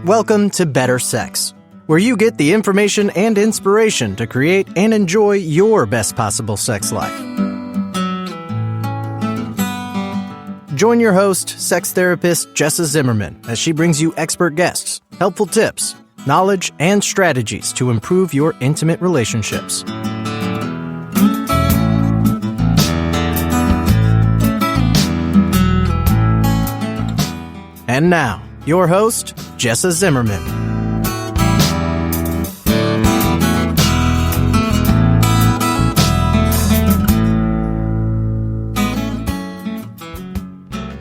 Welcome to Better Sex, where you get the information and inspiration to create and enjoy your best possible sex life. Join your host, sex therapist Jessa Zimmerman, as she brings you expert guests, helpful tips, knowledge, and strategies to improve your intimate relationships. And now, your host, Jessa Zimmerman.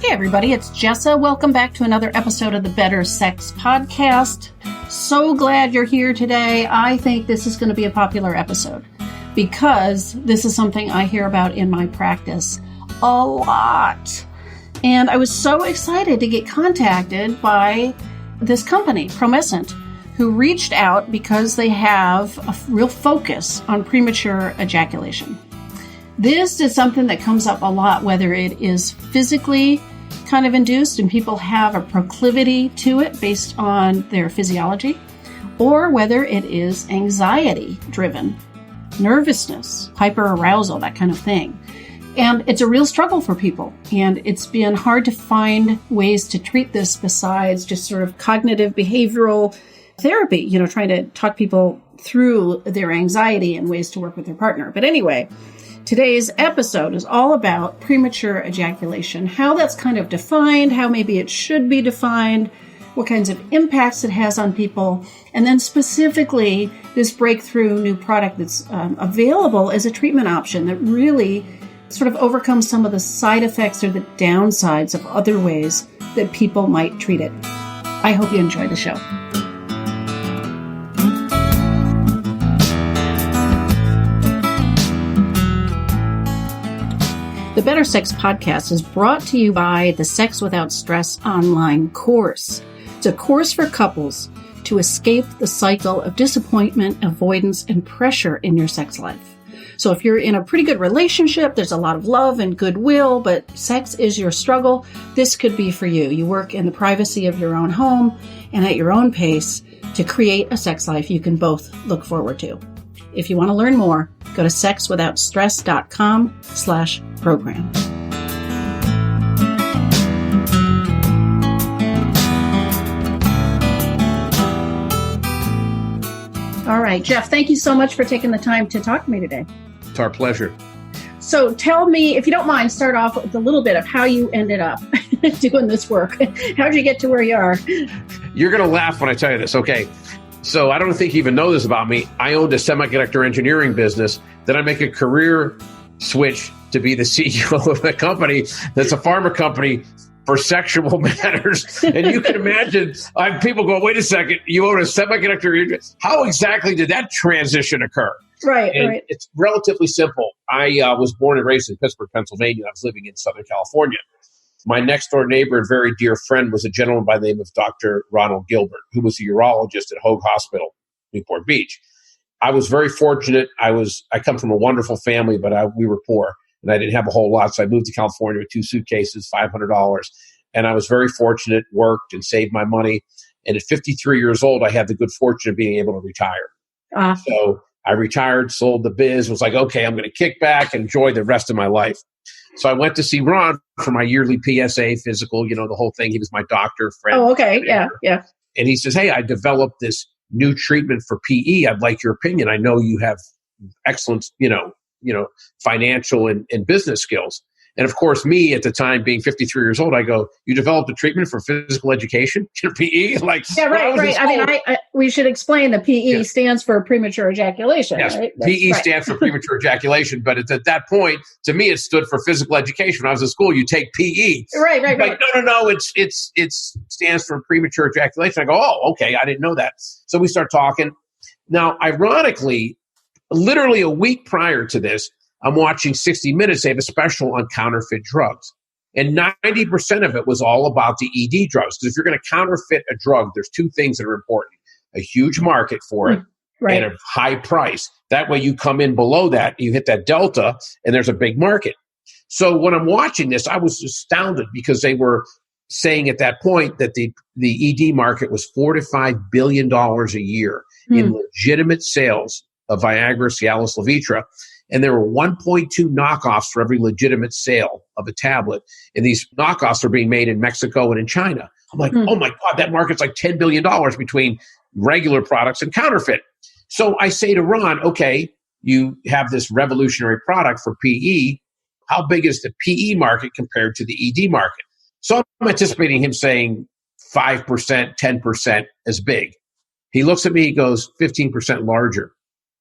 Hey everybody, it's Jessa. Welcome back to another episode of the Better Sex Podcast. So glad you're here today. I think this is going to be a popular episode because this is something I hear about in my practice a lot. And I was so excited to get contacted by this company, Promescent, who reached out because they have a real focus on premature ejaculation. This is something that comes up a lot, whether it is physically kind of induced and people have a proclivity to it based on their physiology, or whether it is anxiety driven, nervousness, hyperarousal, that kind of thing. And it's a real struggle for people. And it's been hard to find ways to treat this besides just sort of cognitive behavioral therapy, trying to talk people through their anxiety and ways to work with their partner. But anyway, today's episode is all about premature ejaculation, how that's kind of defined, how maybe it should be defined, what kinds of impacts it has on people, and then specifically this breakthrough new product that's available as a treatment option that really sort of overcome some of the side effects or the downsides of other ways that people might treat it. I hope you enjoy the show. The Better Sex Podcast is brought to you by the Sex Without Stress online course. It's a course for couples to escape the cycle of disappointment, avoidance, and pressure in your sex life. So if you're in a pretty good relationship, there's a lot of love and goodwill, but sex is your struggle, this could be for you. You work in the privacy of your own home and at your own pace to create a sex life you can both look forward to. If you want to learn more, go to sexwithoutstress.com/program. All right, Jeff, thank you so much for taking the time to talk to me today. It's our pleasure. So tell me, if you don't mind, start off with a little bit of how you ended up doing this work. How did you get to where you are? You're going to laugh when I tell you this. Okay. So I don't think you even know this about me. I owned a semiconductor engineering business. Then I make a career switch to be the CEO of a company that's a pharma company for sexual matters. And you can imagine people go, wait a second, you own a semiconductor. How exactly did that transition occur? Right. It's relatively simple. I was born and raised in Pittsburgh, Pennsylvania. I was living in Southern California. My next door neighbor and very dear friend was a gentleman by the name of Dr. Ronald Gilbert, who was a urologist at Hoag Hospital, Newport Beach. I was very fortunate. I come from a wonderful family, but we were poor and I didn't have a whole lot. So I moved to California with 2 suitcases, $500. And I was very fortunate, worked and saved my money. And at 53 years old, I had the good fortune of being able to retire. So I retired, sold the biz, was like, okay, I'm going to kick back and enjoy the rest of my life. So I went to see Ron for my yearly PSA physical, the whole thing. He was my doctor, friend. Oh, okay. Yeah. And he says, hey, I developed this new treatment for PE. I'd like your opinion. I know you have excellent, financial and business skills. And of course, me at the time being 53 years old, I go, you developed a treatment for physical education, PE? Yeah, right. I mean, we should explain the PE stands for premature ejaculation. Yes, right? PE stands for premature ejaculation. But at that point, to me, it stood for physical education. When I was in school, you take PE. Right. Like, no, it stands for premature ejaculation. I go, oh, okay, I didn't know that. So we start talking. Now, ironically, literally a week prior to this, I'm watching 60 Minutes. They have a special on counterfeit drugs. And 90% of it was all about the ED drugs. Because if you're going to counterfeit a drug, there's 2 things that are important. A huge market for it and a high price. That way you come in below that, you hit that delta, and there's a big market. So when I'm watching this, I was astounded because they were saying at that point that the ED market was $4 to $5 billion a year in legitimate sales of Viagra, Cialis, Levitra. And there were 1.2 knockoffs for every legitimate sale of a tablet. And these knockoffs are being made in Mexico and in China. I'm like, oh my God, that market's like $10 billion between regular products and counterfeit. So I say to Ron, okay, you have this revolutionary product for PE. How big is the PE market compared to the ED market? So I'm anticipating him saying 5%, 10% as big. He looks at me, he goes, 15% larger.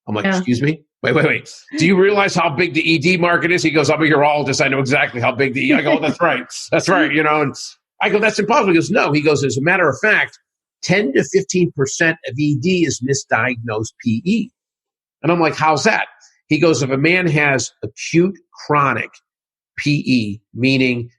I'm like, excuse me? Wait. Do you realize how big the ED market is? He goes, I'm a urologist. I know exactly how big the ED. I go, that's right. That's right. You know, and I go, that's impossible. He goes, no. He goes, as a matter of fact, 10 to 15% of ED is misdiagnosed PE. And I'm like, how's that? He goes, if a man has acute chronic PE, meaning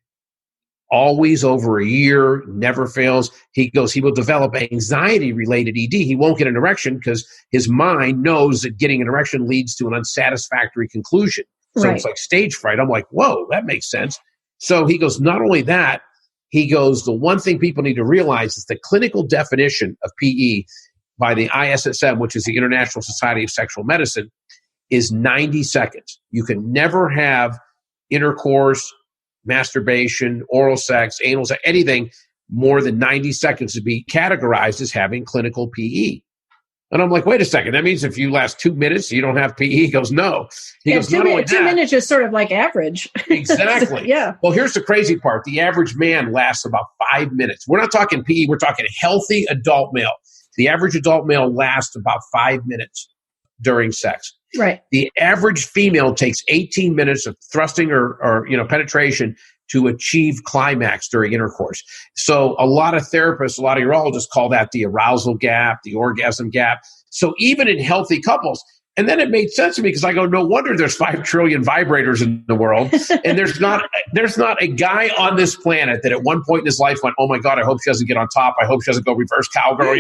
always over a year, never fails, he goes, he will develop anxiety-related ED. He won't get an erection because his mind knows that getting an erection leads to an unsatisfactory conclusion. So It's like stage fright. I'm like, whoa, that makes sense. So he goes, not only that, he goes, the one thing people need to realize is the clinical definition of PE by the ISSM, which is the International Society of Sexual Medicine, is 90 seconds. You can never have intercourse, masturbation, oral sex, anal sex, anything more than 90 seconds to be categorized as having clinical PE. And I'm like, wait a second. That means if you last 2 minutes, you don't have PE? He goes, no. He goes, not only that. 2 minutes is sort of like average. Exactly. Yeah. Well, here's the crazy part. The average man lasts about 5 minutes. We're not talking PE. We're talking healthy adult male. The average adult male lasts about 5 minutes during sex. Right. The average female takes 18 minutes of thrusting or penetration to achieve climax during intercourse. So a lot of therapists, a lot of urologists call that the arousal gap, the orgasm gap. So even in healthy couples, and then it made sense to me because I go, no wonder there's 5 trillion vibrators in the world. And there's not a guy on this planet that at one point in his life went, oh my God, I hope she doesn't get on top. I hope she doesn't go reverse cowgirl.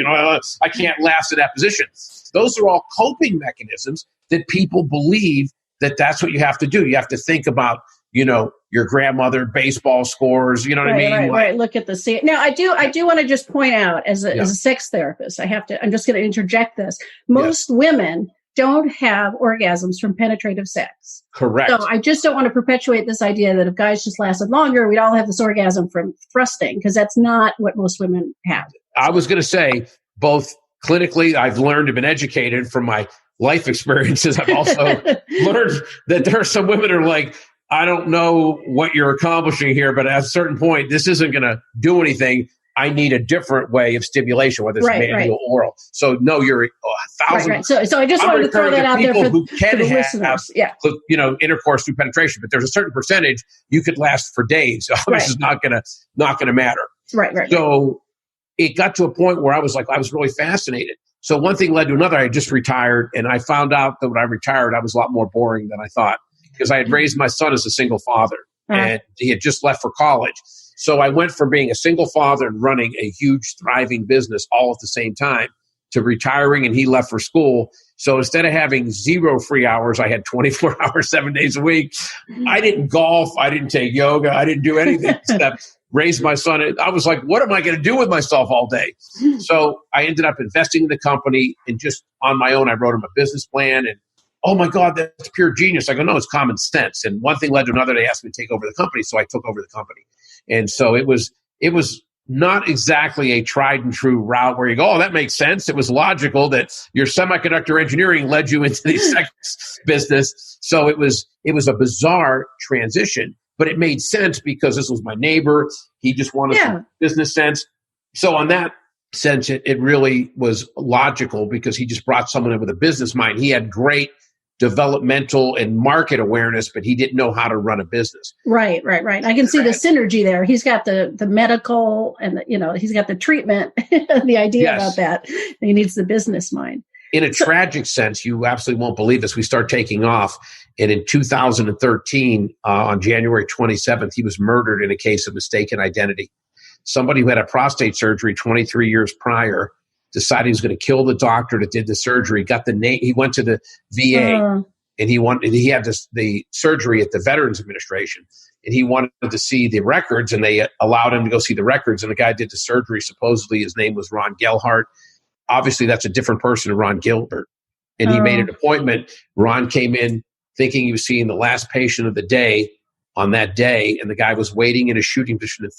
I can't last in that position. Those are all coping mechanisms that people believe that that's what you have to do. You have to think about, your grandmother, baseball scores, you know what I mean? Right. Look at the scene. Now, I do want to just point out as a sex therapist, I'm just going to interject this. Most women don't have orgasms from penetrative sex. Correct. So I just don't want to perpetuate this idea that if guys just lasted longer, we'd all have this orgasm from thrusting, because that's not what most women have. I was going to say, both clinically, I've learned and been educated from my life experiences. I've also learned that there are some women who are like, I don't know what you're accomplishing here, but at a certain point, this isn't going to do anything. I need a different way of stimulation, whether it's manual or oral. So no, you're 1,000. Right. So I just wanted to throw that out there for the listeners. Intercourse through penetration, but there's a certain percentage you could last for days. So this is not going to matter. Right. So it got to a point where I was really fascinated. So one thing led to another. I had just retired, and I found out that when I retired, I was a lot more boring than I thought, because I had raised my son as a single father, and he had just left for college. So I went from being a single father and running a huge, thriving business all at the same time to retiring, and he left for school. So instead of having 0 free hours, I had 24 hours, 7 days a week. I didn't golf. I didn't take yoga. I didn't do anything except raise my son. I was like, what am I going to do with myself all day? So I ended up investing in the company, and just on my own, I wrote him a business plan, and oh my God, that's pure genius. I go, no, it's common sense. And one thing led to another. They asked me to take over the company. So I took over the company. And so it was not exactly a tried and true route where you go, oh, that makes sense. It was logical that your semiconductor engineering led you into the sex business. So it was a bizarre transition, but it made sense because this was my neighbor. He just wanted some business sense. So on that sense, it really was logical because he just brought someone in with a business mind. He had great developmental and market awareness, but he didn't know how to run a business. Right. I can see the synergy there. He's got the medical, and he's got the treatment, the idea about that. He needs the business mind. In a tragic sense, you absolutely won't believe this. We start taking off, and in 2013, on January 27th, he was murdered in a case of mistaken identity. Somebody who had a prostate surgery 23 years prior decided he was going to kill the doctor that did the surgery, got the name. He went to the VA, and he had the surgery at the Veterans Administration, and he wanted to see the records, and they allowed him to go see the records. And the guy did the surgery. Supposedly his name was Ron Gelhart. Obviously, that's a different person than Ron Gilbert. And he made an appointment. Ron came in thinking he was seeing the last patient of the day on that day, and the guy was waiting in a shooting position and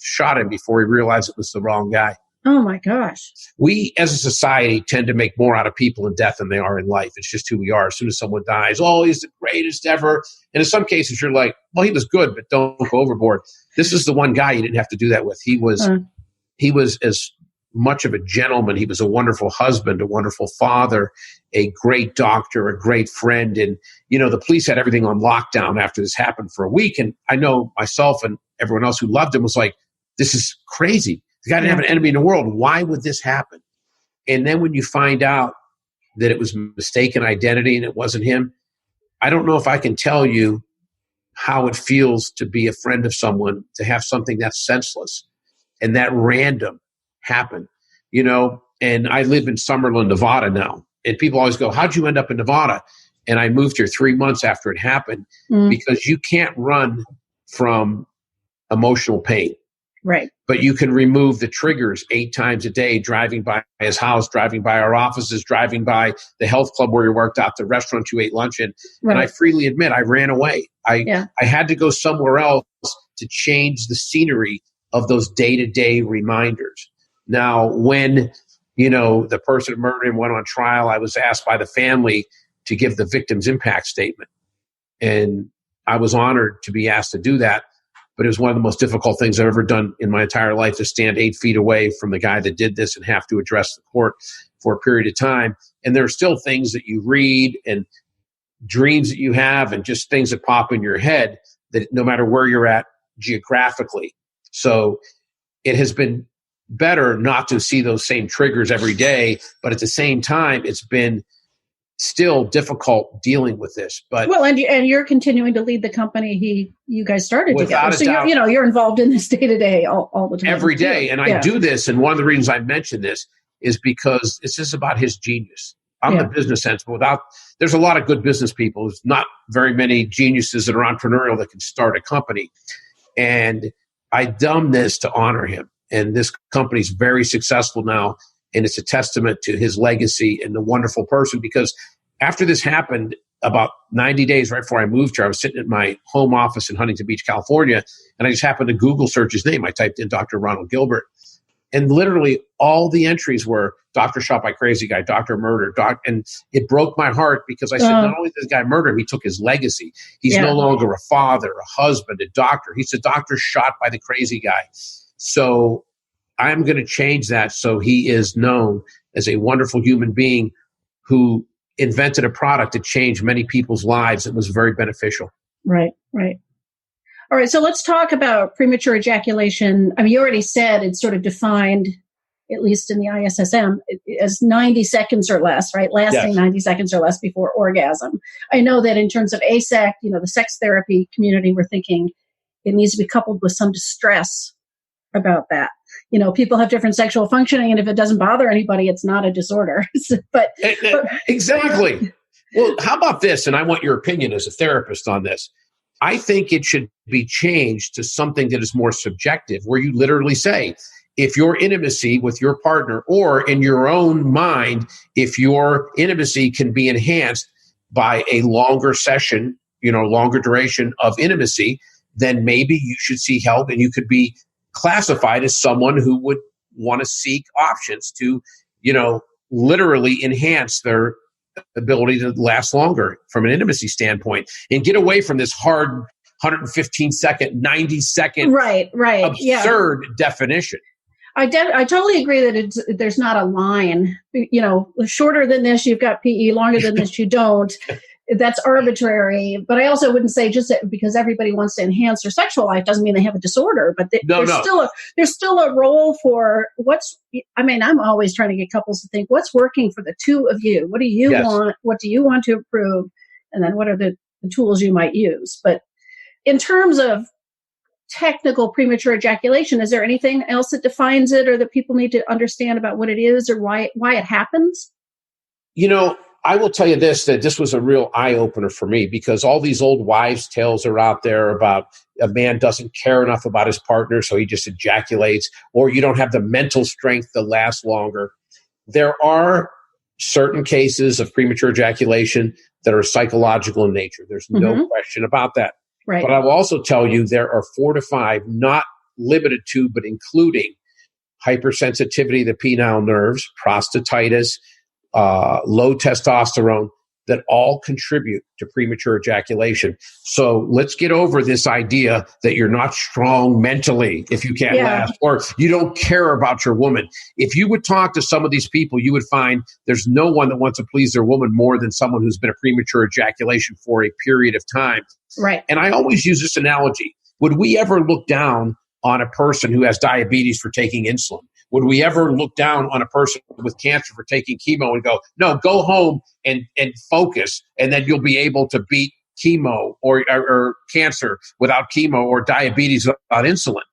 shot him before he realized it was the wrong guy. Oh, my gosh. We, as a society, tend to make more out of people in death than they are in life. It's just who we are. As soon as someone dies, oh, he's the greatest ever. And in some cases, you're like, well, he was good, but don't go overboard. This is the one guy you didn't have to do that with. He was as much of a gentleman. He was a wonderful husband, a wonderful father, a great doctor, a great friend. And, the police had everything on lockdown after this happened for a week. And I know myself and everyone else who loved him was like, this is crazy. The guy didn't have an enemy in the world. Why would this happen? And then when you find out that it was mistaken identity and it wasn't him, I don't know if I can tell you how it feels to be a friend of someone, to have something that's senseless and that random happen, and I live in Summerlin, Nevada now. And people always go, how'd you end up in Nevada? And I moved here 3 months after it happened because you can't run from emotional pain. Right. But you can remove the triggers 8 times a day, driving by his house, driving by our offices, driving by the health club where you worked out, the restaurant you ate lunch in. Right. And I freely admit I ran away. I had to go somewhere else to change the scenery of those day-to-day reminders. Now, when, the person who murdered him went on trial, I was asked by the family to give the victim's impact statement. And I was honored to be asked to do that. But it was one of the most difficult things I've ever done in my entire life, to stand 8 feet away from the guy that did this and have to address the court for a period of time. And there are still things that you read and dreams that you have and just things that pop in your head that no matter where you're at geographically. So it has been better not to see those same triggers every day, but at the same time, it's been still difficult dealing with this. But and you're continuing to lead the company you guys started together. So doubt, you're involved in this day to day all the time. Every day. And I do this, and one of the reasons I mention this is because it's just about his genius. I'm the business sense, but there's a lot of good business people. There's not very many geniuses that are entrepreneurial that can start a company. And I done this to honor him. And this company's very successful now. And it's a testament to his legacy and the wonderful person, because after this happened, about 90 days right before I moved here, I was sitting at my home office in Huntington Beach, California, and I just happened to Google search his name. I typed in Dr. Ronald Gilbert, and literally all the entries were doctor shot by crazy guy, doctor murdered, and it broke my heart because I said, not only did this guy murder him, he took his legacy. He's no longer a father, a husband, a doctor. He's a doctor shot by the crazy guy. So I'm going to change that so he is known as a wonderful human being who invented a product that changed many people's lives. It was very beneficial. Right. All right, so let's talk about premature ejaculation. I mean, you already said it's sort of defined, at least in the ISSM, as 90 seconds or less, right? Lasting 90 seconds or less before orgasm. I know that in terms of ASEC, the sex therapy community, we're thinking it needs to be coupled with some distress about that. People have different sexual functioning, and if it doesn't bother anybody, it's not a disorder. but exactly. Well, how about this? And I want your opinion as a therapist on this. I think it should be changed to something that is more subjective, where you literally say, if your intimacy with your partner, or in your own mind, if your intimacy can be enhanced by a longer session, longer duration of intimacy, then maybe you should seek help, and you could be classified as someone who would want to seek options to, literally enhance their ability to last longer from an intimacy standpoint, and get away from this hard 115 second, 90 second, absurd definition. I totally agree that there's not a line. Shorter than this, you've got PE. Longer than this, you don't. That's arbitrary. But I also wouldn't say just that because everybody wants to enhance their sexual life doesn't mean they have a disorder. But there's still a role for I'm always trying to get couples to think, what's working for the two of you? What do you want? What do you want to improve? And then what are the tools you might use? But in terms of technical premature ejaculation, is there anything else that defines it, or that people need to understand about what it is or why it happens? I will tell you this, that this was a real eye-opener for me, because all these old wives' tales are out there about a man doesn't care enough about his partner, so he just ejaculates, or you don't have the mental strength to last longer. There are certain cases of premature ejaculation that are psychological in nature. There's no question about that. Right. But I will also tell you there are 4 to 5, not limited to, but including hypersensitivity to penile nerves, prostatitis, low testosterone, that all contribute to premature ejaculation. So let's get over this idea that you're not strong mentally if you can't last, or you don't care about your woman. If you would talk to some of these people, you would find there's no one that wants to please their woman more than someone who's been a premature ejaculation for a period of time. Right. And I always use this analogy. Would we ever look down on a person who has diabetes for taking insulin? Would we ever look down on a person with cancer for taking chemo and go, no, go home and focus, and then you'll be able to beat chemo or cancer without chemo, or diabetes without insulin?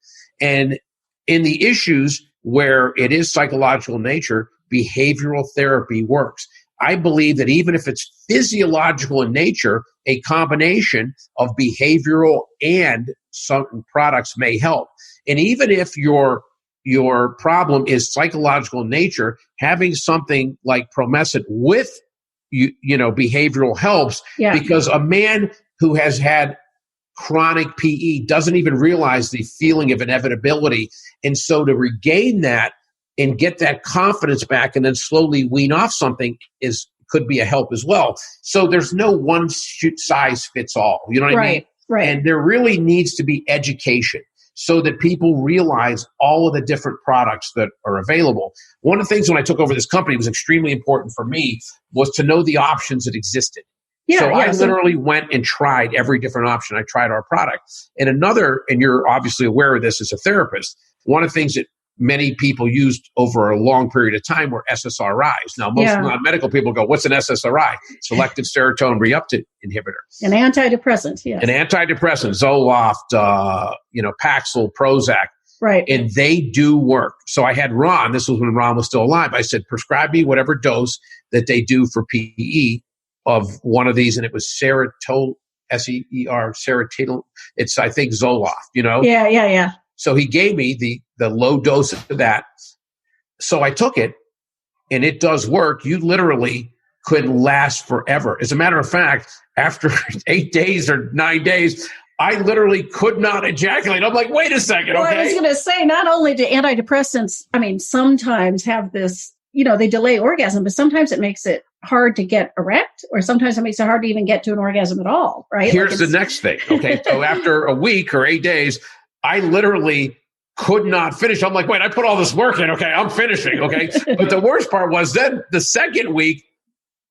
And in the issues where it is psychological in nature, behavioral therapy works. I believe that even if it's physiological in nature, a combination of behavioral and certain products may help. And even if your problem is psychological in nature, having something like Promescent with behavioral helps, because a man who has had chronic PE doesn't even realize the feeling of inevitability. And so to regain that and get that confidence back and then slowly wean off something could be a help as well. So there's no one size fits all. You know what I mean? Right. And there really needs to be education so that people realize all of the different products that are available. One of the things when I took over this company was extremely important for me was to know the options that existed. I literally went and tried every different option. I tried our product. And you're obviously aware of this as a therapist, one of the things that many people used over a long period of time were SSRIs. Now, most non-medical people go, what's an SSRI? Selective serotonin reuptake inhibitor. An antidepressant, yes. An antidepressant, Zoloft, Paxil, Prozac. Right. And they do work. So I had Ron, this was when Ron was still alive. I said, prescribe me whatever dose that they do for PE of one of these. And it was serotonin, serotonin. It's, I think, Zoloft, Yeah. So he gave me the low dose of that. So I took it, and it does work. You literally could last forever. As a matter of fact, after 8 days or 9 days, I literally could not ejaculate. I'm like, wait a second, I was going to say, not only do antidepressants, sometimes have this, they delay orgasm, but sometimes it makes it hard to get erect, or sometimes it makes it hard to even get to an orgasm at all, right? Here's the next thing, okay? So after a week or 8 days, I literally could not finish. I'm like, wait, I put all this work in. Okay, I'm finishing. Okay. But the worst part was then the second week,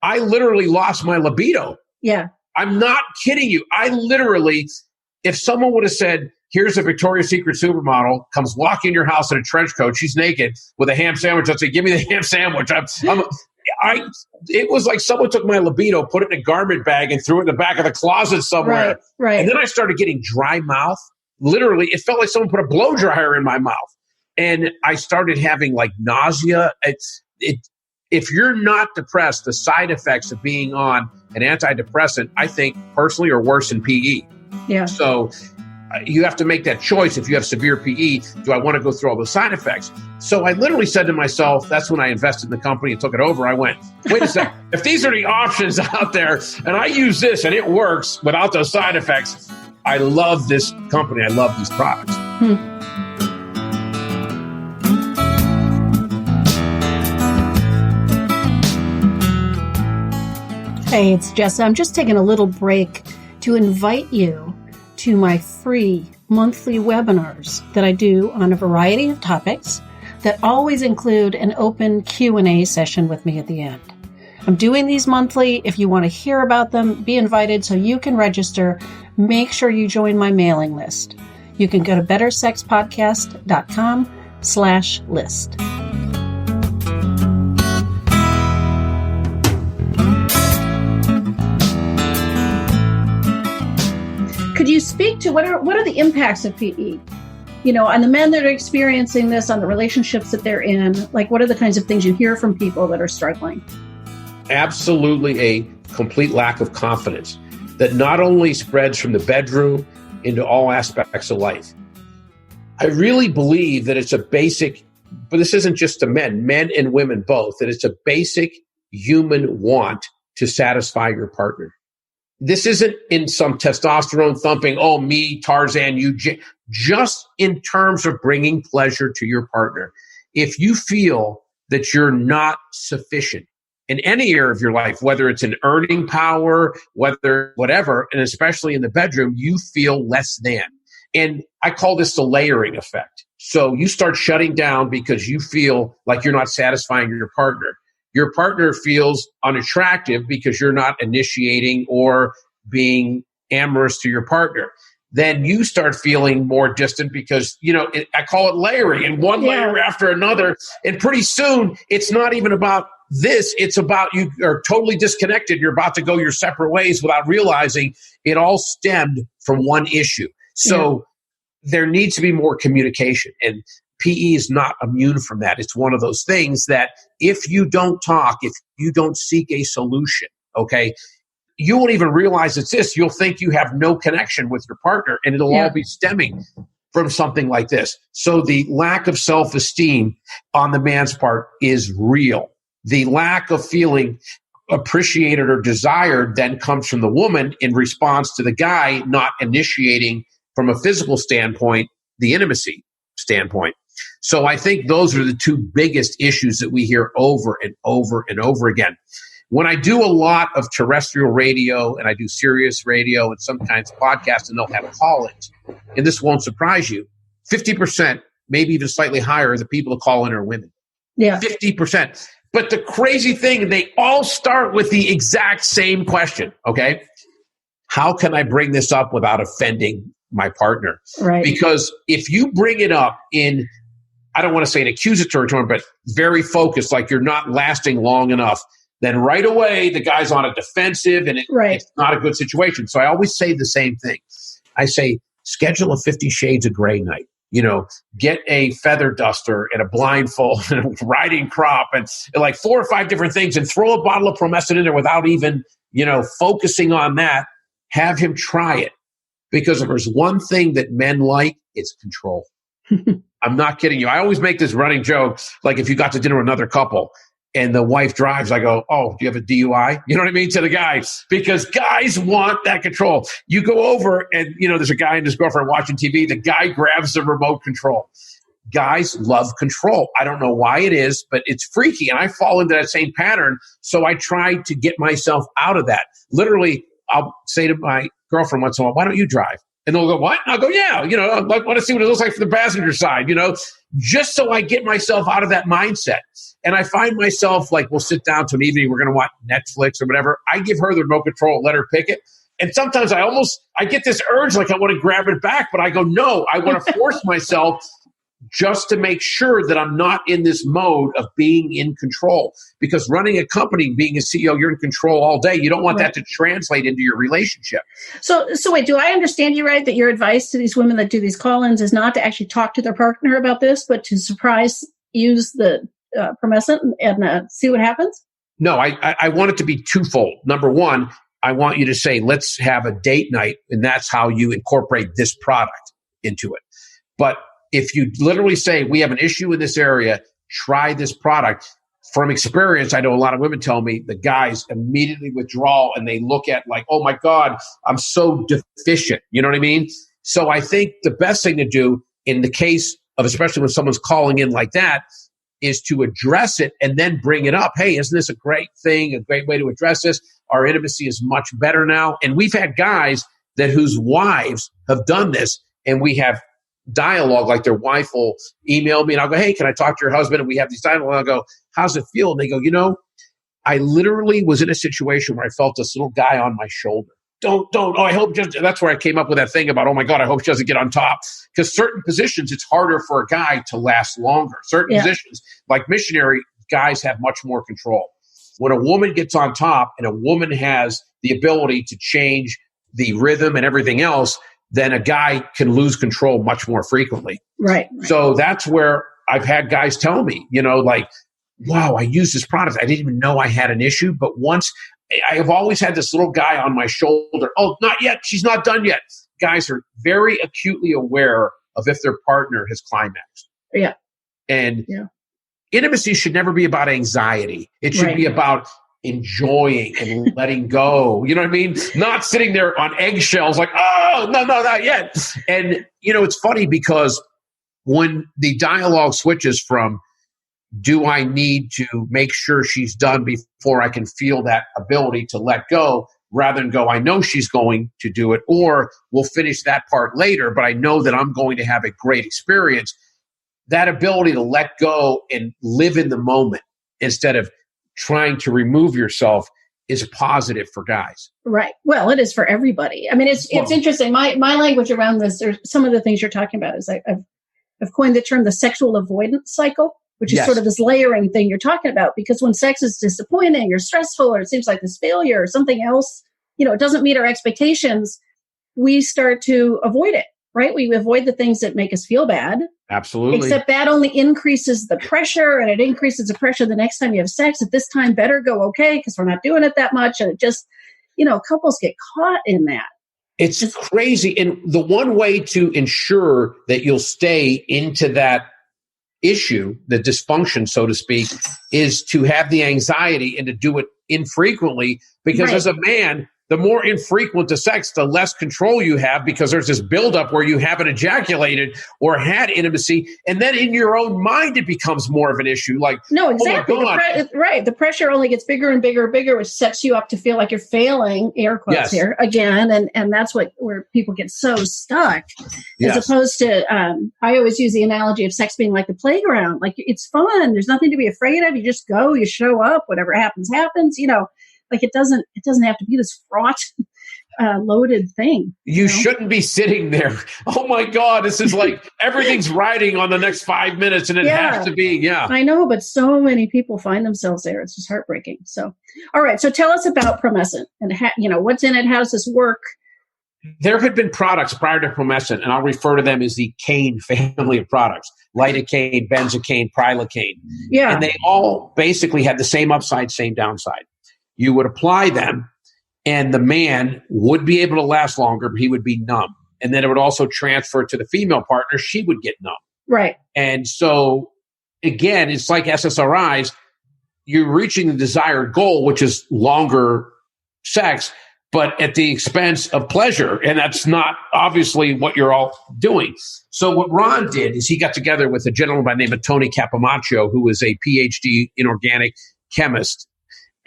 I literally lost my libido. Yeah. I'm not kidding you. I literally, if someone would have said, here's a Victoria's Secret supermodel, comes walking in your house in a trench coat, she's naked with a ham sandwich, I'd say, give me the ham sandwich. It was like someone took my libido, put it in a garment bag, and threw it in the back of the closet somewhere. Right. And then I started getting dry mouth. Literally, it felt like someone put a blow dryer in my mouth. And I started having like nausea. If you're not depressed, the side effects of being on an antidepressant, I think personally are worse than PE. Yeah. So you have to make that choice. If you have severe PE, do I want to go through all the side effects? So I literally said to myself, that's when I invested in the company and took it over. I went, wait a second, if these are the options out there and I use this and it works without those side effects, I love this company. I love these products. Hey, it's Jessa. I'm just taking a little break to invite you to my free monthly webinars that I do on a variety of topics that always include an open Q&A session with me at the end. I'm doing these monthly. If you want to hear about them, be invited so you can register. Make sure you join my mailing list. You can go to bettersexpodcast.com/list. Could you speak to what are the impacts of PE? On the men that are experiencing this, on the relationships that they're in, like what are the kinds of things you hear from people that are struggling? absolutely a complete lack of confidence that not only spreads from the bedroom into all aspects of life. I really believe that it's a basic, but this isn't just to men and women both, that it's a basic human want to satisfy your partner. This isn't in some testosterone thumping, oh, me, Tarzan, you, just in terms of bringing pleasure to your partner. If you feel that you're not sufficient in any area of your life, whether it's in earning power, whether whatever, and especially in the bedroom, you feel less than. And I call this the layering effect. So you start shutting down because you feel like you're not satisfying your partner. Your partner feels unattractive because you're not initiating or being amorous to your partner. Then you start feeling more distant because, I call it layering, and one layer after another. And pretty soon, it's not even about this. It's about you are totally disconnected. You're about to go your separate ways without realizing it all stemmed from one issue. So there needs to be more communication. And PE is not immune from that. It's one of those things that if you don't talk, if you don't seek a solution, okay, you won't even realize it's this. You'll think you have no connection with your partner, and it'll all be stemming from something like this. So the lack of self-esteem on the man's part is real. The lack of feeling appreciated or desired then comes from the woman in response to the guy not initiating from a physical standpoint, the intimacy standpoint. So I think those are the two biggest issues that we hear over and over and over again. When I do a lot of terrestrial radio and I do Sirius radio and sometimes podcasts, and they'll have call-ins, and this won't surprise you, 50%, maybe even slightly higher, the people that call in are women. 50%. But the crazy thing, they all start with the exact same question, okay? How can I bring this up without offending my partner? Right. Because if you bring it up in, I don't want to say an accusatory tone, but very focused, like you're not lasting long enough, then right away the guy's on a defensive and it's not a good situation. So I always say the same thing. I say, schedule a 50 Shades of Grey night. Get a feather duster and a blindfold and a riding crop and like 4 or 5 different things, and throw a bottle of Promescent in there without even, focusing on that. Have him try it. Because if there's one thing that men like, it's control. I'm not kidding you. I always make this running joke, like if you got to dinner with another couple and the wife drives, I go, oh, do you have a DUI? You know what I mean? To the guys, because guys want that control. You go over and, there's a guy and his girlfriend watching TV. The guy grabs the remote control. Guys love control. I don't know why it is, but it's freaky. And I fall into that same pattern. So I try to get myself out of that. Literally, I'll say to my girlfriend once in a while, why don't you drive? And they'll go, what? And I'll go, yeah, I want to see what it looks like from the passenger side, just so I get myself out of that mindset. And I find myself like, we'll sit down to an evening, we're going to watch Netflix or whatever. I give her the remote control, let her pick it. And sometimes I get this urge, like I want to grab it back, but I go, no, I want to force myself just to make sure that I'm not in this mode of being in control. Because running a company, being a CEO, you're in control all day. You don't want that to translate into your relationship. So wait, do I understand you right that your advice to these women that do these call-ins is not to actually talk to their partner about this, but to use the Promescent and see what happens? No, I want it to be twofold. Number one, I want you to say, let's have a date night, and that's how you incorporate this product into it. But if you literally say, we have an issue in this area, try this product. From experience, I know a lot of women tell me the guys immediately withdraw and they look at like, oh my God, I'm so deficient. You know what I mean? So I think the best thing to do in the case of, especially when someone's calling in like that, is to address it and then bring it up. Hey, isn't this a great thing, a great way to address this? Our intimacy is much better now. And we've had guys whose wives have done this, and we have dialogue, like their wife will email me and I'll go, hey, can I talk to your husband? And we have these dialogue. And I'll go, how's it feel? And they go, I literally was in a situation where I felt this little guy on my shoulder. I hope that's where I came up with that thing about, oh my God, I hope she doesn't get on top. Because certain positions, it's harder for a guy to last longer. Certain positions, like missionary, guys have much more control. When a woman gets on top and a woman has the ability to change the rhythm and everything else, then a guy can lose control much more frequently. Right. So that's where I've had guys tell me, like, wow, I used this product. I didn't even know I had an issue. But once I have always had this little guy on my shoulder. Oh, not yet. She's not done yet. Guys are very acutely aware of if their partner has climaxed. Yeah. And intimacy should never be about anxiety. It should be about enjoying and letting go. You know what I mean? Not sitting there on eggshells like, oh, no, not yet. And, it's funny because when the dialogue switches from, do I need to make sure she's done before I can feel that ability to let go, rather than go, I know she's going to do it, or we'll finish that part later, but I know that I'm going to have a great experience. That ability to let go and live in the moment instead of trying to remove yourself is positive for guys. Right. Well, it is for everybody. I mean, it's interesting. My language around this, or some of the things you're talking about, is I've coined the term the sexual avoidance cycle, which is sort of this layering thing you're talking about. Because when sex is disappointing or stressful, or it seems like this failure or something else, it doesn't meet our expectations, we start to avoid it, right? We avoid the things that make us feel bad. Absolutely. Except that only increases the pressure, and it increases the pressure the next time you have sex. At this time, better go okay, because we're not doing it that much. And it just, couples get caught in that. It's crazy. And the one way to ensure that you'll stay into that issue, the dysfunction, so to speak, is to have the anxiety and to do it infrequently. Because as a man, the more infrequent the sex, the less control you have, because there's this buildup where you haven't ejaculated or had intimacy. And then in your own mind, it becomes more of an issue. Like, no, exactly. Oh my God. The pressure only gets bigger and bigger and bigger, which sets you up to feel like you're failing, air quotes here, again. And that's where people get so stuck, as opposed to, I always use the analogy of sex being like the playground. Like, it's fun. There's nothing to be afraid of. You just go, you show up, whatever happens, happens, Like, it doesn't have to be this fraught, loaded thing. You shouldn't be sitting there. Oh my God, this is like everything's riding on the next 5 minutes, and it has to be. Yeah, I know, but so many people find themselves there. It's just heartbreaking. So, all right. So tell us about Promescent and what's in it. How does this work? There had been products prior to Promescent, and I'll refer to them as the cane family of products: lidocaine, benzocaine, prilocaine. Yeah, and they all basically had the same upside, same downside. You would apply them, and the man would be able to last longer, but he would be numb. And then it would also transfer to the female partner. She would get numb. Right. And so, again, it's like SSRIs. You're reaching the desired goal, which is longer sex, but at the expense of pleasure. And that's not obviously what you're all doing. So what Ron did is he got together with a gentleman by the name of Tony Capomaccio, who was a PhD in organic chemist.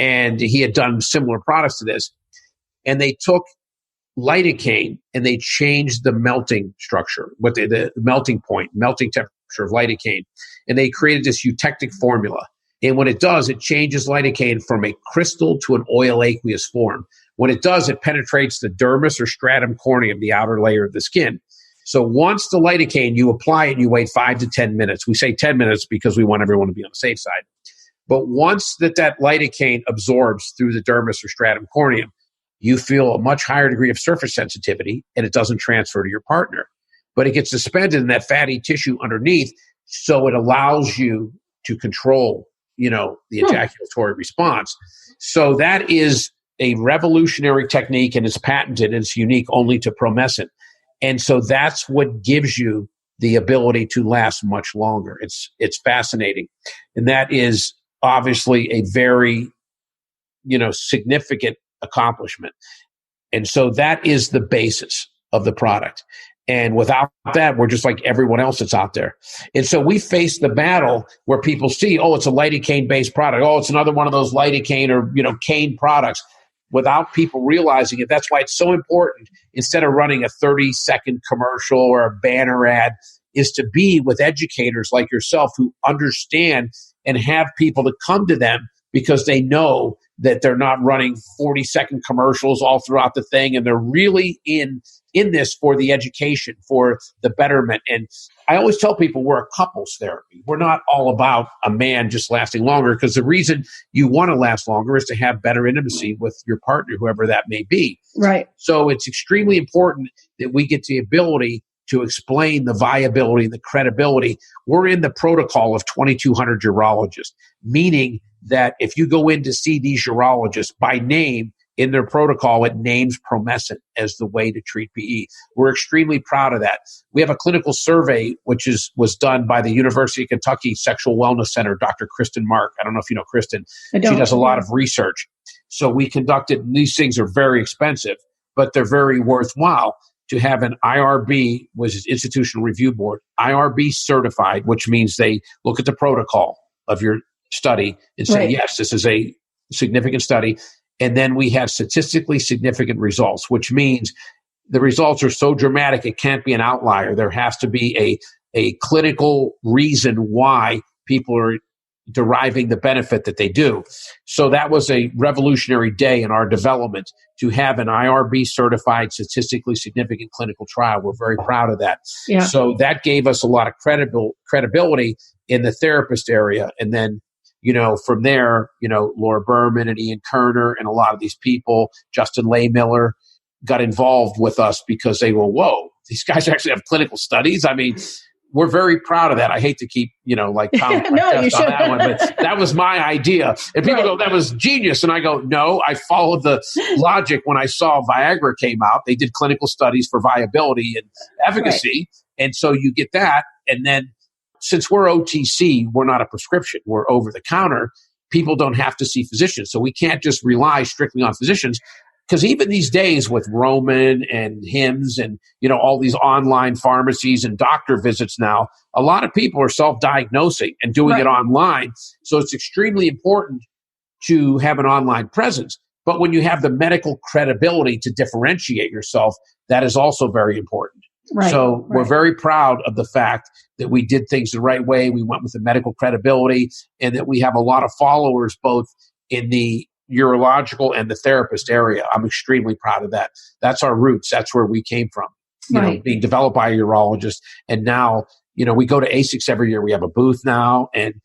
And he had done similar products to this. And they took lidocaine and they changed the melting structure, the melting point, melting temperature of lidocaine. And they created this eutectic formula. And what it does, it changes lidocaine from a crystal to an oil aqueous form. When it does, it penetrates the dermis or stratum corneum, the outer layer of the skin. So once the lidocaine, you apply it and you wait 5 to 10 minutes. We say 10 minutes because we want everyone to be on the safe side. But once that lidocaine absorbs through the dermis or stratum corneum, you feel a much higher degree of surface sensitivity, and it doesn't transfer to your partner. But it gets suspended in that fatty tissue underneath, so it allows you to control, the ejaculatory response. So that is a revolutionary technique, and it's patented, and it's unique only to Promescent. And so that's what gives you the ability to last much longer. It's fascinating. And that is obviously a very, significant accomplishment. And so that is the basis of the product. And without that, we're just like everyone else that's out there. And so we face the battle where people see, oh, it's a lidocaine-based product. Oh, it's another one of those lidocaine or, cane products, without people realizing it. That's why it's so important, instead of running a 30-second commercial or a banner ad, is to be with educators like yourself who understand and have people to come to them because they know that they're not running 40-second commercials all throughout the thing, and they're really in this for the education, for the betterment. And I always tell people we're a couples therapy. We're not all about a man just lasting longer, because the reason you want to last longer is to have better intimacy with your partner, whoever that may be. Right. So it's extremely important that we get the ability to explain the viability and the credibility. We're in the protocol of 2,200 urologists, meaning that if you go in to see these urologists by name, in their protocol, it names Promescent as the way to treat PE. We're extremely proud of that. We have a clinical survey, which was done by the University of Kentucky Sexual Wellness Center, Dr. Kristen Mark. I don't know if you know Kristen. She does a lot of research. So we conducted, and these things are very expensive, but they're very worthwhile to have an IRB, which is Institutional Review Board, IRB certified, which means they look at the protocol of your study and say, yes, this is a significant study. And then we have statistically significant results, which means the results are so dramatic it can't be an outlier. There has to be a clinical reason why people are deriving the benefit that they do. So that was a revolutionary day in our development to have an IRB certified statistically significant clinical trial. We're very proud of that. Yeah. So that gave us a lot of credibility in the therapist area. And then from there, Laura Berman and Ian Kerner and a lot of these people, Justin Laymiller, got involved with us because they were, whoa, these guys actually have clinical studies. I mean, we're very proud of that. I hate to keep, pounding my chest on that one, but that was my idea. And people go, that was genius. And I go, no, I followed the logic when I saw Viagra came out. They did clinical studies for viability and efficacy. Right. And so you get that. And then since we're OTC, we're not a prescription, we're over the counter, people don't have to see physicians. So we can't just rely strictly on physicians, because even these days with Roman and Hims and, all these online pharmacies and doctor visits now, a lot of people are self-diagnosing and doing it online. So it's extremely important to have an online presence. But when you have the medical credibility to differentiate yourself, that is also very important. Right, so we're very proud of the fact that we did things the right way. We went with the medical credibility, and that we have a lot of followers both in the urological and the therapist area. I'm extremely proud of that. That's our roots. That's where we came from, being developed by a urologist. And now, we go to ASICS every year. We have a booth now. And,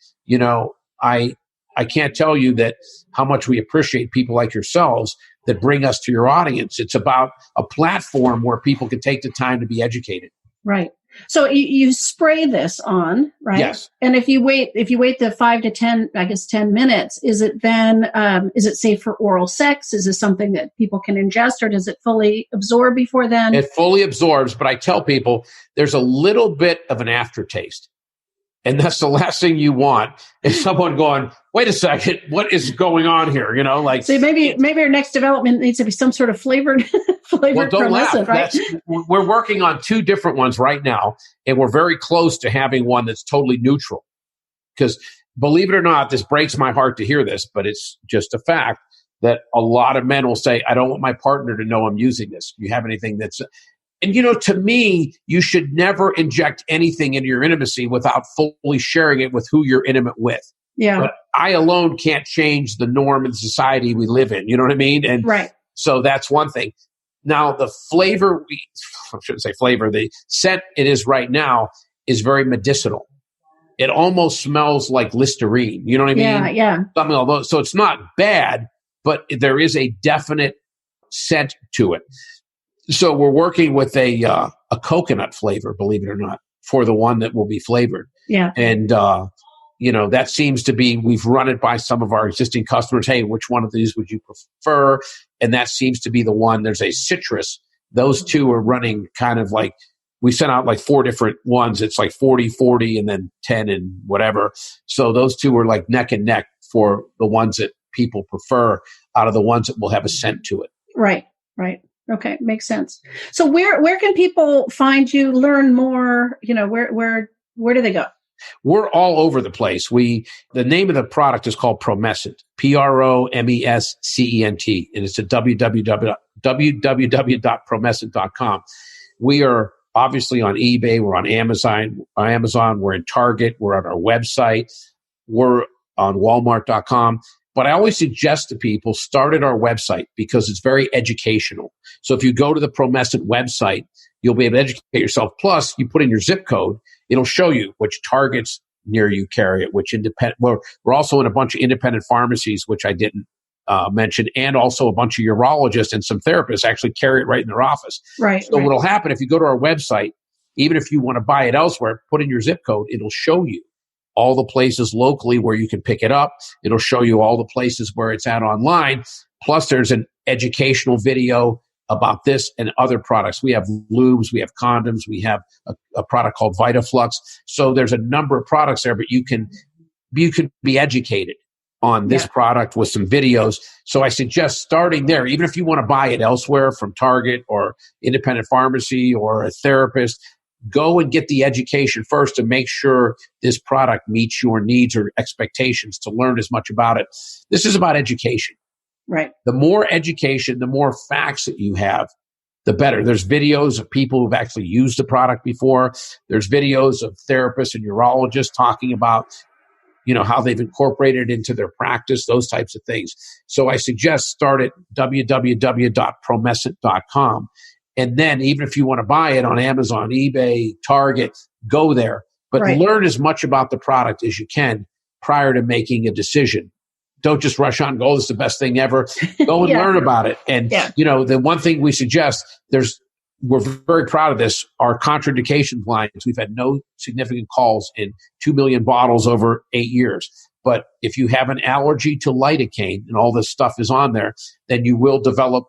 I can't tell you that how much we appreciate people like yourselves that bring us to your audience. It's about a platform where people can take the time to be educated. Right. So you spray this on, right? Yes. And if you wait the 5 to 10, 10 minutes, is it then, is it safe for oral sex? Is this something that people can ingest, or does it fully absorb before then? It fully absorbs, but I tell people there's a little bit of an aftertaste. And that's the last thing you want is someone going, wait a second, what is going on here? So maybe our next development needs to be some sort of flavored well, don't laugh. Right? We're working on 2 different ones right now, and we're very close to having one that's totally neutral. Because believe it or not, this breaks my heart to hear this, but it's just a fact that a lot of men will say, I don't want my partner to know I'm using this. Do you have anything that's... And, to me, you should never inject anything into your intimacy without fully sharing it with who you're intimate with. Yeah. But I alone can't change the norm and society we live in. You know what I mean? And so that's one thing. Now, the flavor, I shouldn't say flavor, the scent it is right now is very medicinal. It almost smells like Listerine. You know what I mean? Yeah. Something like that. So it's not bad, but there is a definite scent to it. So we're working with a coconut flavor, believe it or not, for the one that will be flavored. Yeah. And, that seems to be, we've run it by some of our existing customers. Hey, which one of these would you prefer? And that seems to be the one. There's a citrus. Those 2 are running kind of like, we sent out like 4 different ones. It's like 40, 40, and then 10 and whatever. So those 2 are like neck and neck for the ones that people prefer out of the ones that will have a scent to it. Right. Okay, makes sense. So where can people find you, learn more? Where do they go? We're all over the place. The name of the product is called Promescent, Promescent, and it's at www.promescent.com. We are obviously on eBay. We're on Amazon. We're in Target. We're on our website. We're on Walmart.com. But I always suggest to people start at our website because it's very educational. So if you go to the Promescent website, you'll be able to educate yourself. Plus, you put in your zip code, it'll show you which Targets near you carry it, which independent. We're also in a bunch of independent pharmacies, which I didn't mention, and also a bunch of urologists and some therapists actually carry it right in their office. Right. So what'll happen if you go to our website, even if you want to buy it elsewhere, put in your zip code, it'll show you all the places locally where you can pick it up. It'll show you all the places where it's at online. Plus, there's an educational video about this and other products. We have lubes, we have condoms, we have a product called VitaFlux. So there's a number of products there, but you can be educated on this product with some videos. So I suggest starting there, even if you want to buy it elsewhere from Target or independent pharmacy or a therapist, go and get the education first to make sure this product meets your needs or expectations, to learn as much about it. This is about education. Right. The more education, the more facts that you have, the better. There's videos of people who've actually used the product before. There's videos of therapists and urologists talking about, how they've incorporated it into their practice, those types of things. So I suggest start at www.promescent.com. And then even if you want to buy it on Amazon, eBay, Target, go there. But learn as much about the product as you can prior to making a decision. Don't just rush on and go, this is the best thing ever. Go and learn about it. And, the one thing we suggest, we're very proud of this, our contraindication lines. We've had no significant calls in 2 million bottles over 8 years. But if you have an allergy to lidocaine and all this stuff is on there, then you will develop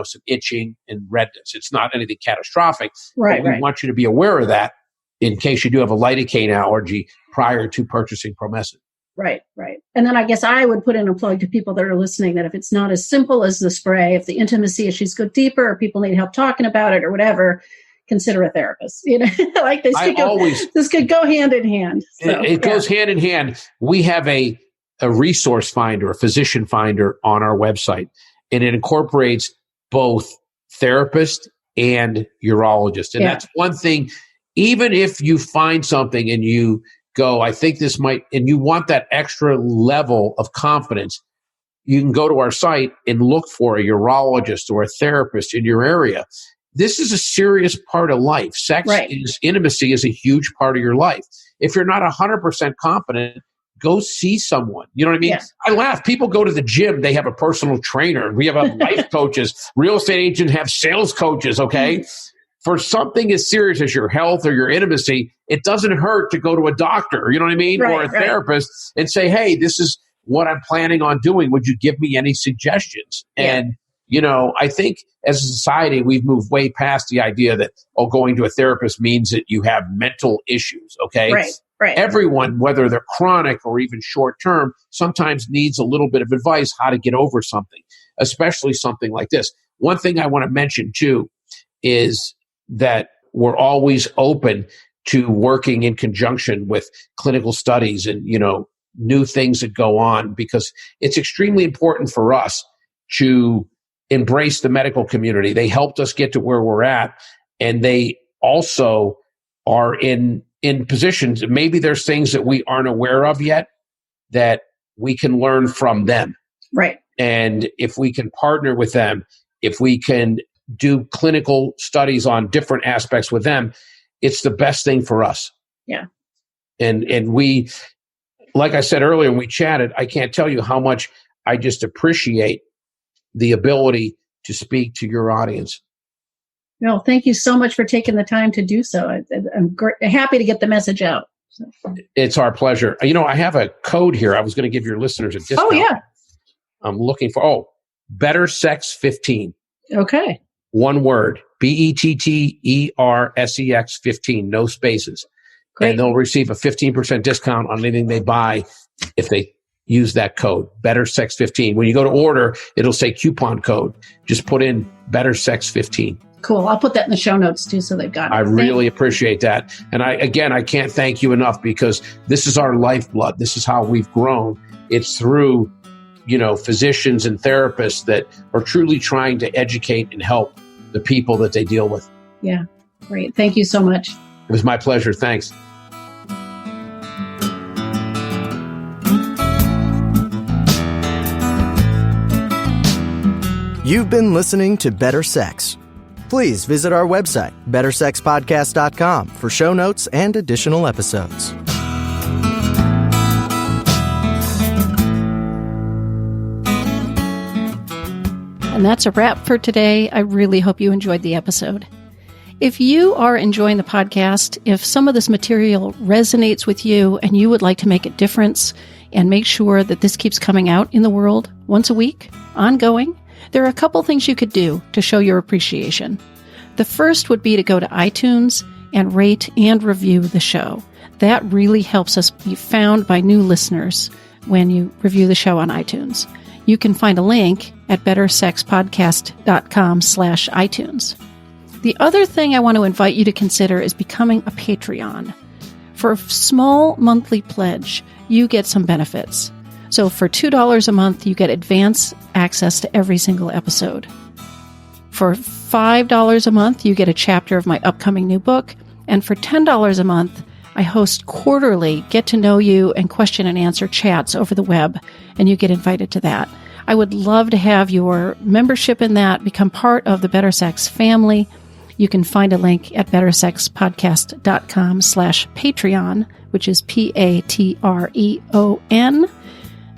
some itching and redness. It's not anything catastrophic. Right. But we want you to be aware of that in case you do have a lidocaine allergy prior to purchasing Promescent. Right. And then I guess I would put in a plug to people that are listening that if it's not as simple as the spray, if the intimacy issues go deeper or people need help talking about it or whatever, consider a therapist. Like this could go hand in hand. So, it goes hand in hand. We have a resource finder, a physician finder on our website, and it incorporates both therapist and urologist. And that's one thing, even if you find something and you go, I think this might, and you want that extra level of confidence, you can go to our site and look for a urologist or a therapist in your area. This is a serious part of life. Intimacy is a huge part of your life. If you're not 100% confident, go see someone. You know what I mean? Yes. I laugh. People go to the gym. They have a personal trainer. We have life coaches. Real estate agents have sales coaches, okay? For something as serious as your health or your intimacy, it doesn't hurt to go to a doctor, you know what I mean? Or a therapist and say, hey, this is what I'm planning on doing. Would you give me any suggestions? Yeah. And, I think as a society, we've moved way past the idea that, going to a therapist means that you have mental issues, okay? Right. Everyone, whether they're chronic or even short term, sometimes needs a little bit of advice how to get over something, especially something like this. One thing I want to mention too is that we're always open to working in conjunction with clinical studies and, new things that go on, because it's extremely important for us to embrace the medical community. They helped us get to where we're at, and they also are in positions. Maybe there's things that we aren't aware of yet that we can learn from them. Right. And if we can partner with them, if we can do clinical studies on different aspects with them, it's the best thing for us. Yeah. And we, like I said earlier when we chatted, I can't tell you how much I just appreciate the ability to speak to your audience. No, thank you so much for taking the time to do so. I'm happy to get the message out. So. It's our pleasure. I have a code here. I was going to give your listeners a discount. Oh, yeah. I'm looking for, Better Sex 15. Okay. One word, BETTERSEX 15, no spaces. Great. And they'll receive a 15% discount on anything they buy if they use that code, Better Sex 15. When you go to order, it'll say coupon code. Just put in Better Sex 15. Cool. I'll put that in the show notes too, so they've got it. I really appreciate that. And I can't thank you enough, because this is our lifeblood. This is how we've grown. It's through, physicians and therapists that are truly trying to educate and help the people that they deal with. Yeah. Great. Thank you so much. It was my pleasure. Thanks. You've been listening to Better Sex. Please visit our website, bettersexpodcast.com, for show notes and additional episodes. And that's a wrap for today. I really hope you enjoyed the episode. If you are enjoying the podcast, if some of this material resonates with you and you would like to make a difference and make sure that this keeps coming out in the world once a week, ongoing, there are a couple things you could do to show your appreciation. The first would be to go to iTunes and rate and review the show. That really helps us be found by new listeners when you review the show on iTunes. You can find a link at bettersexpodcast.com/iTunes. The other thing I want to invite you to consider is becoming a Patreon. For a small monthly pledge, you get some benefits. So for $2 a month, you get advance access to every single episode. For $5 a month, you get a chapter of my upcoming new book. And for $10 a month, I host quarterly get-to-know-you and question-and-answer chats over the web, and you get invited to that. I would love to have your membership in that, become part of the Better Sex family. You can find a link at bettersexpodcast.com/Patreon, which is Patreon.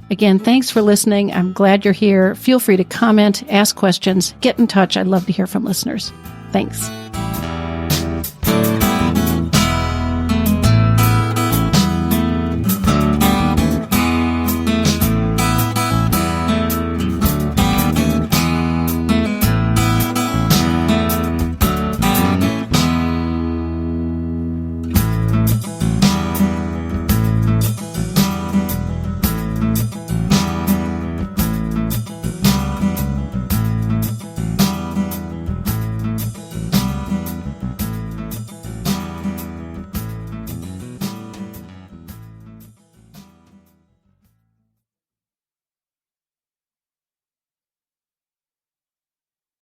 Again, thanks for listening. I'm glad you're here. Feel free to comment, ask questions, get in touch. I'd love to hear from listeners. Thanks.